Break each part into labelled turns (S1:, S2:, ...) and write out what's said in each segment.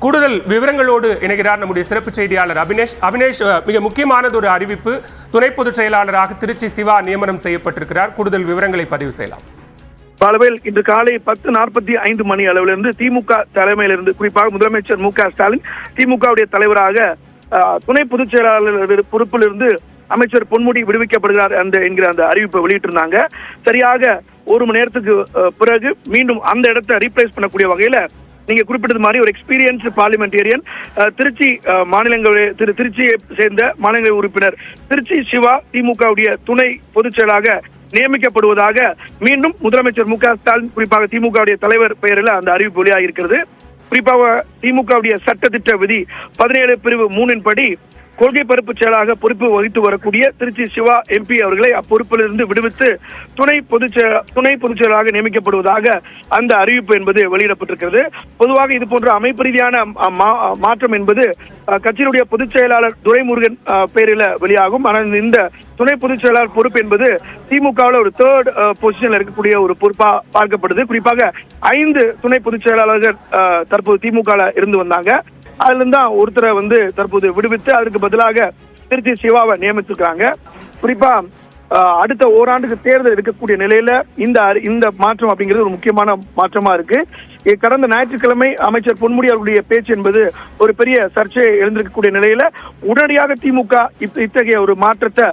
S1: கூடுதல் விவரங்களோடு இணைகிறார் நம்முடைய சிறப்பு செய்தியாளர் அபினேஷ். அபினேஷ், மிக முக்கியமானது ஒரு அறிவிப்பு. துணை பொதுச் செயலாளராக திருச்சி சிவா நியமனம் செய்யப்பட்டிருக்கிறார். கூடுதல் விவரங்களை பதிவு செய்யலாம்.
S2: பாலவேல், இன்று காலை 10:45 மணி அளவிலிருந்து திமுக தலைமையிலிருந்து, குறிப்பாக முதலமைச்சர் மு.க.ஸ்டாலின் திமுகவுடைய தலைவராக துணை பொதுச் செயலாளர் பொறுப்பிலிருந்து அமைச்சர் பொன்முடி விடுவிக்கப்படுகிறார் என்கிற அந்த அறிவிப்பை வெளியிட்டிருந்தாங்க. சரியாக ஒரு மணி நேரத்துக்கு பிறகு மீண்டும் அந்த இடத்தை ரீப்ளேஸ் பண்ணக்கூடிய வகையில நீங்க குறிப்பிட்டது மாதிரி ஒரு எக்ஸ்பீரியன்ஸ் பார்லிமெண்டேரியன், திருச்சி திருச்சியை சேர்ந்த மாநிலங்களவை உறுப்பினர் திருச்சி சிவா திமுகவுடைய துணை பொதுச் செயலாளராக நியமிக்கப்படுவதாக மீண்டும் முதலமைச்சர் மு.க.ஸ்டாலின், குறிப்பாக திமுகவுடைய தலைவர் பெயரில் அந்த அறிவிப்பு வெளியாக இருக்கிறது. குறிப்பாக திமுகவுடைய சட்டத்திட்ட விதி 17 பிரிவு 3 படி கொள்கை பரப்பு செயலாக பொறுப்பு வகித்து வரக்கூடிய திருச்சி சிவா எம்பி அவர்களை அப்பொறுப்பிலிருந்து விடுவித்து துணை பொதுச் செயலாளராக நியமிக்கப்படுவதாக அந்த அறிவிப்பு என்பது வெளியிடப்பட்டிருக்கிறது. பொதுவாக இது போன்ற அமைப்பு ரீதியான மாற்றம் என்பது கட்சியினுடைய பொதுச் செயலாளர் துரைமுருகன் பெயரில் வெளியாகும். ஆனால் இந்த துணை பொதுச் செயலாளர் பொறுப்பு என்பது திமுகவில் ஒரு 3rd பொசிஷன்ல இருக்கக்கூடிய ஒரு பொறுப்பா பார்க்கப்படுது. குறிப்பாக 5 துணை பொதுச் செயலாளர்கள் தற்போது திமுக இருந்து வந்தாங்க. அதுல இருந்தா ஒருத்தரை தற்போது விடுவித்து அதற்கு பதிலாக திருச்சி சிவாவை நியமித்திருக்காங்க. குறிப்பா அடுத்த ஓராண்டுக்கு தேர்தல் இருக்கக்கூடிய நிலையில இந்த மாற்றம் அப்படிங்கிறது ஒரு முக்கியமான மாற்றமா இருக்கு. கடந்த ஞாயிற்றுக்கிழமை அமைச்சர் பொன்முடி அவர்களுடைய பேச்சு என்பது ஒரு பெரிய சர்ச்சையை எழுந்திருக்கக்கூடிய நிலையில உடனடியாக திமுக இத்தகைய ஒரு மாற்றத்தை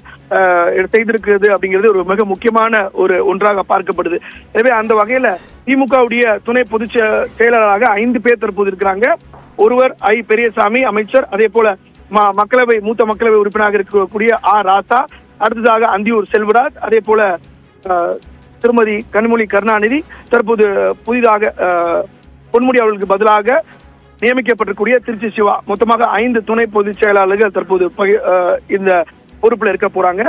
S2: செய்திருக்கிறது அப்படிங்கிறது ஒரு மிக முக்கியமான ஒன்றாக பார்க்கப்படுது. எனவே அந்த வகையில திமுகவுடைய துணை பொதுச் செயலாளராக 5 பேர் தற்போது இருக்கிறாங்க. ஒருவர் ஐ. பெரியசாமி அமைச்சர், அதே போல மூத்த மக்களவை உறுப்பினராக இருக்கக்கூடிய ராசா, அடுத்ததாக அந்தியூர் செல்வராஜ், அதே போல திருமதி கனிமொழி கருணாநிதி, தற்போது புதிதாக பொன்முடி அவர்களுக்கு பதிலாக நியமிக்கப்பட்டிருக்கூடிய திருச்சி சிவா, மொத்தமாக 5 துணை பொதுச் செயலாளர்கள் தற்போது இந்த பொறுப்புல இருக்க போறாங்க.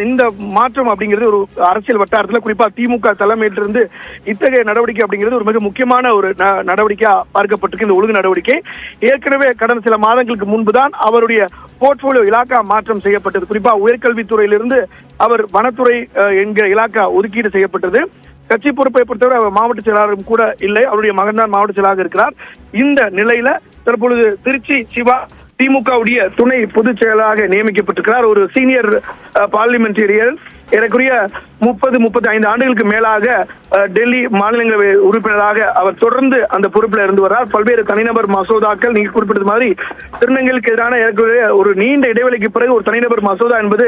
S2: இந்த மாற்றம் அப்படிங்கிறது ஒரு அரசியல் வட்டாரத்தில், குறிப்பா திமுக தலைமையிலிருந்து இத்தகைய நடவடிக்கை அப்படிங்கிறது ஒரு மிக முக்கியமான ஒரு நடவடிக்கையா பார்க்கப்பட்டிருக்கு. இந்த ஒழுங்கு நடவடிக்கை ஏற்கனவே கடந்த சில மாதங்களுக்கு முன்புதான் அவருடைய போர்ட்போலியோ இலாக்கா மாற்றம் செய்யப்பட்டது. குறிப்பா உயர்கல்வித்துறையிலிருந்து அவர் வனத்துறை என்கிற இலாக்கா ஒதுக்கீடு செய்யப்பட்டது. கட்சி பொறுப்பை பொறுத்தவரை அவர் மாவட்ட செயலாளரும் கூட இல்லை, அவருடைய மகன் தான் மாவட்ட செயலாளராக இருக்கிறார். இந்த நிலையில தற்பொழுது திருச்சி சிவா திமுகவுடைய துணை பொதுச் செயலாளராக நியமிக்கப்பட்டிருக்கிறார். ஒரு சீனியர் பார்லிமெண்டேரியன், ஏறக்குறைய 30-35 ஆண்டுகளுக்கு மேலாக டெல்லி மாநிலங்களவை உறுப்பினராக அவர் தொடர்ந்து அந்த பொறுப்பில் இருந்து வர்றார். பல்வேறு தனிநபர் மசோதாக்கள், நீங்க குறிப்பிட்டது மாதிரி திருநங்கைகளுக்கு எதிரான ஏறக்குறைய ஒரு நீண்ட இடைவெளிக்கு பிறகு ஒரு தனிநபர் மசோதா என்பது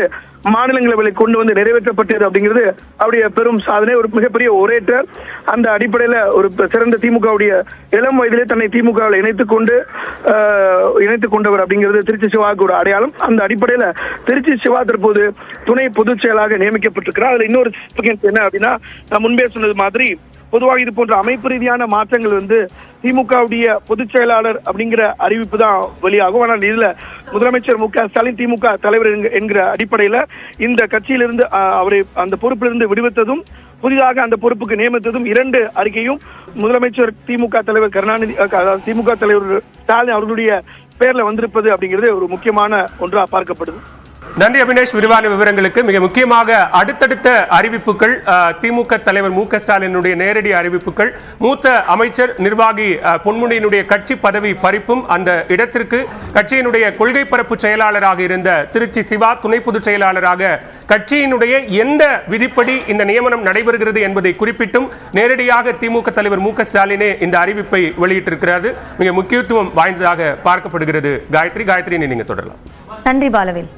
S2: மாநிலங்களவையில் கொண்டு வந்து நிறைவேற்றப்பட்டது அப்படிங்கிறது அவருடைய பெரும் சாதனை. ஒரு மிகப்பெரிய ஒரேட்டர். அந்த அடிப்படையில் ஒரு சிறந்த திமுகவுடைய இளம் வயதிலே தன்னை திமுகவில் இணைத்துக் கொண்டவர் அப்படிங்கிறது திருச்சி சிவாவுக்கு ஒரு அடையாளம். அந்த அடிப்படையில் திருச்சி சிவா தற்போது துணை பொதுச் செயலாளராக நியமிக்கப்பட்டிருக்கிறார். அதுல இன்னொரு என்ன அப்படின்னா, நான் முன்பே சொன்னது மாதிரி பொதுவாக இது போன்ற அமைப்பு ரீதியான மாற்றங்கள் திமுகவுடைய பொதுச் செயலாளர் அப்படிங்கிற அறிவிப்பு தான் வெளியாகும். ஆனால் இதுல முதலமைச்சர் மு.க.ஸ்டாலின் திமுக தலைவர் என்கிற அடிப்படையில இந்த கட்சியிலிருந்து அவரை அந்த பொறுப்பிலிருந்து விடுவித்ததும் புதிதாக அந்த பொறுப்புக்கு நியமித்ததும் 2 அறிக்கையும் முதலமைச்சர் திமுக தலைவர் கருணாநிதி, திமுக தலைவர் ஸ்டாலின் அவர்களுடைய பேர்ல வந்திருப்பது அப்படிங்கிறது ஒரு முக்கியமான ஒன்றா பார்க்கப்படுது.
S1: நன்றி அபினேஷ், விரிவான விவரங்களுக்கு. மிக முக்கியமாக அடுத்தடுத்த அறிவிப்புகள், திமுக தலைவர் மு.க.ஸ்டாலினுடைய நேரடி அறிவிப்புகள், மூத்த அமைச்சர் நிர்வாகி பொன்முடியினுடைய கட்சி பதவி பறிப்பும், அந்த இடத்திற்கு கட்சியினுடைய கொள்கை பரப்பு செயலாளராக இருந்த திருச்சி சிவா துணை பொதுச் செயலாளராக கட்சியினுடைய எந்த விதிப்படி இந்த நியமனம் நடைபெறுகிறது என்பதை குறிப்பிட்டும் நேரடியாக திமுக தலைவர் மு.க.ஸ்டாலினே இந்த அறிவிப்பை வெளியிட்டிருக்கிறது. மிக முக்கியத்துவம் வாய்ந்ததாக பார்க்கப்படுகிறது. காயத்ரி, நீங்க தொடரலாம்.
S3: நன்றி பாலவேல்.